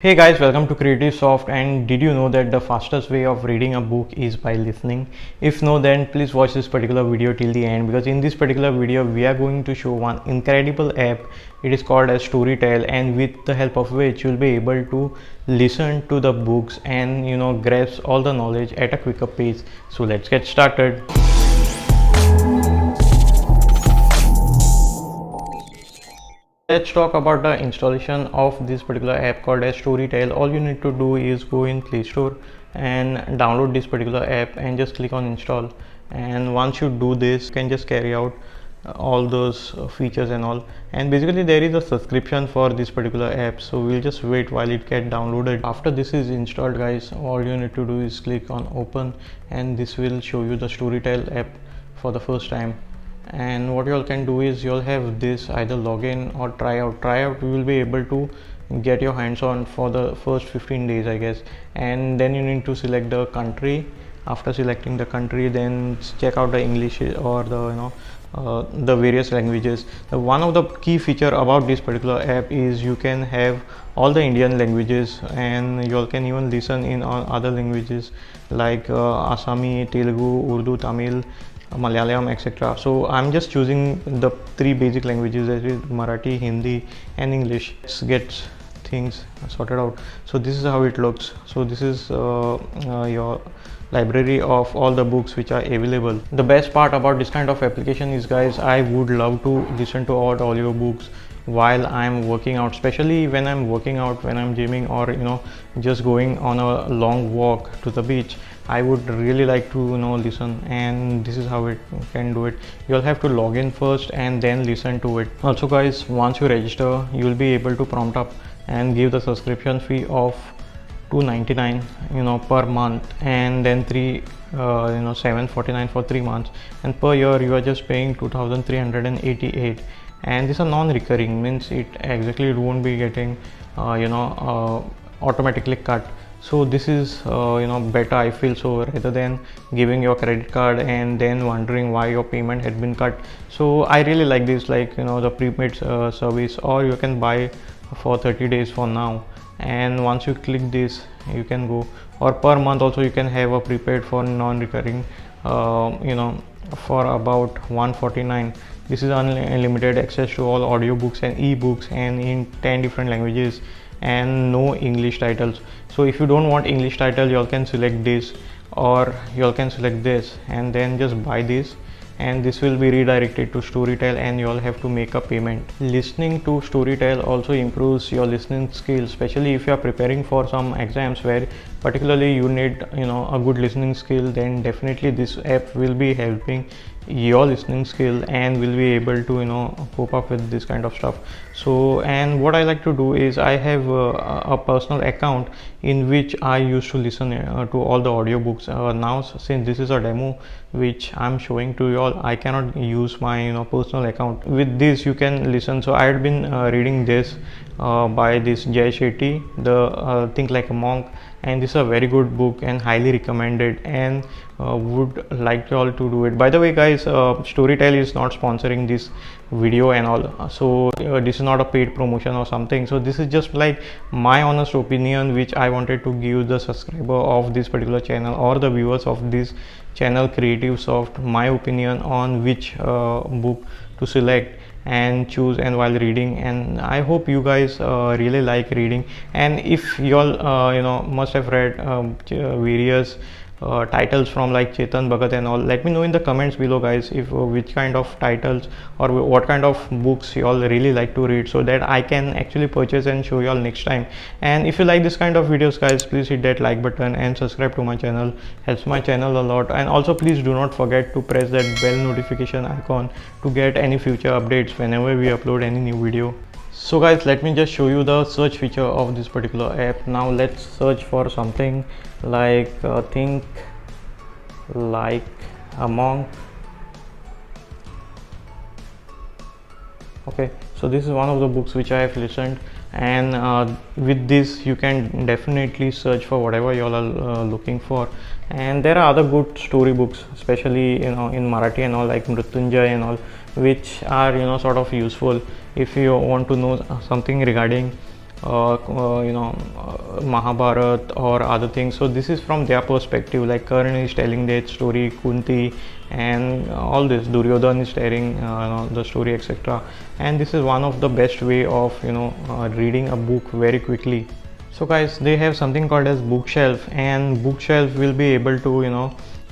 Hey guys, welcome to Creative Soft. And did you know that the fastest way of reading a book is by listening? If no, then please watch this particular video till the end, because in this particular video we are going to show one incredible app. It is called as Storytel, and with the help of which you'll be able to listen to the books and grasp all the knowledge at a quicker pace. So let's get started. Let's talk about the installation of this particular app called as Storytel. All you need to do is go in Play Store and download this particular app and just click on install. And once you do this, you can just carry out all those features and all. And basically there is a subscription for this particular app, so we'll just wait while it get downloaded. After this is installed, guys, all you need to do is click on open, and this will show you the Storytel app for the first time. And what you all can do is you'll have this either login or tryout. You will be able to get your hands on for the first 15 days, I guess. And then you need to select the country. After selecting the country, then check out the English or the various languages. One of the key feature about this particular app is you can have all the Indian languages, and you all can even listen in other languages like Assami, Telugu, Urdu, Tamil, Malayalam, etc. So I'm just choosing the three basic languages, that is Marathi, Hindi and English. Let's get things sorted out. So this is how it looks. So this is your library of all the books which are available. The best part about this kind of application is, guys, I would love to listen to all audiobooks while I'm working out, especially when I'm working out, when I'm gymming, or just going on a long walk to the beach. I would really like to listen, and this is how it can do it. You'll have to log in first and then listen to it. Also, guys, once you register, you will be able to prompt up and give the subscription fee of $299 per month, and then $749 for 3 months, and per year you are just paying 2,388. And these are non-recurring, means it exactly won't be getting automatically cut. So this is better, I feel so, rather than giving your credit card and then wondering why your payment had been cut. So I really like this, like the prepaid service, or you can buy for 30 days for now, and once you click this you can go, or per month also you can have a prepaid for non-recurring for about $149. This is unlimited access to all audiobooks and ebooks, and in 10 different languages, and no English titles. So if you don't want English title, you all can select this, or you all can select this and then just buy this, and this will be redirected to Storytel, and you all have to make a payment. Listening to Storytel also improves your listening skills, especially if you are preparing for some exams where particularly you need a good listening skill. Then definitely this app will be helping your listening skill and will be able to cope up with this kind of stuff. So, and what I like to do is I have a personal account in which I used to listen to all the audiobooks. Now since this is a demo which I'm showing to you all, I cannot use my personal account. With this you can listen. So I had been reading this by this Jay Shetty, the Think Like a Monk, and this is a very good book and highly recommended, and would like you all to do it. By the way, guys, Storytel is not sponsoring this video and all, so this is not a paid promotion or something. So this is just like my honest opinion which I wanted to give the subscriber of this particular channel or the viewers of this channel, Creative Soft, my opinion on which book to select and choose and while reading. And I hope you guys really like reading, and if you all must have read various titles from like Chetan Bhagat and all, let me know in the comments below, guys, if which kind of titles or what kind of books you all really like to read, so that I can actually purchase and show you all next time. And if you like this kind of videos, guys, please hit that like button and subscribe to my channel, helps my channel a lot. And also please do not forget to press that bell notification icon to get any future updates whenever we upload any new video. So guys, let me just show you the search feature of this particular app. Now let's search for something like Think Like a Monk. Okay, so this is one of the books which I have listened, and with this you can definitely search for whatever you all are looking for. And there are other good story books, especially in Marathi and all, like Mrutyunjay and all, which are sort of useful if you want to know something regarding Mahabharat or other things. So this is from their perspective, like Karna is telling that story, Kunti, and all this Duryodhan is telling the story, etc. And this is one of the best way of reading a book very quickly. So guys, they have something called as bookshelf, and bookshelf will be able to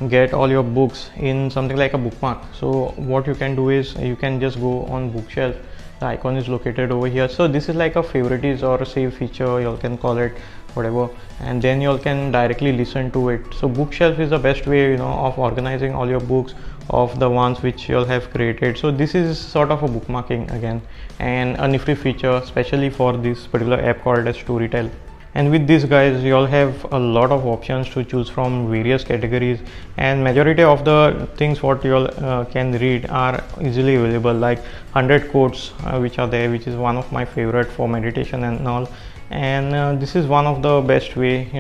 get all your books in something like a bookmark. So what you can do is you can just go on bookshelf. The icon is located over here. So this is like a favorites or a save feature, you all can call it whatever, and then you all can directly listen to it. So bookshelf is the best way of organizing all your books of the ones which you all have created. So this is sort of a bookmarking again, and a nifty feature especially for this particular app called as Storytel. And with this guys, you all have a lot of options to choose from various categories, and majority of the things what you all can read are easily available, like 100 quotes which are there, which is one of my favorite for meditation and all. And this is one of the best way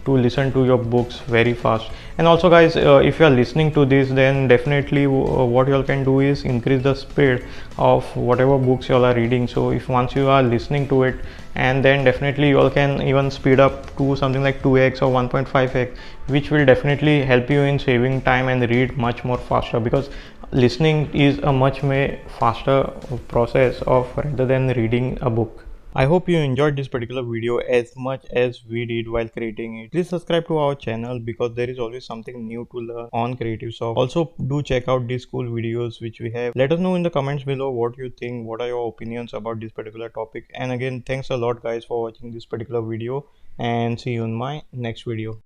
to listen to your books very fast. And also guys, if you are listening to this, then definitely what you all can do is increase the speed of whatever books you all are reading. So if once you are listening to it, and then definitely you all can even speed up to something like 2x or 1.5x, which will definitely help you in saving time and read much more faster, because listening is a much faster process of rather than reading a book. I hope you enjoyed this particular video as much as we did while creating it. Please subscribe to our channel because there is always something new to learn on CreativeSoft. Also do check out these cool videos which we have. Let us know in the comments below what you think, what are your opinions about this particular topic. And again, thanks a lot guys for watching this particular video, and see you in my next video.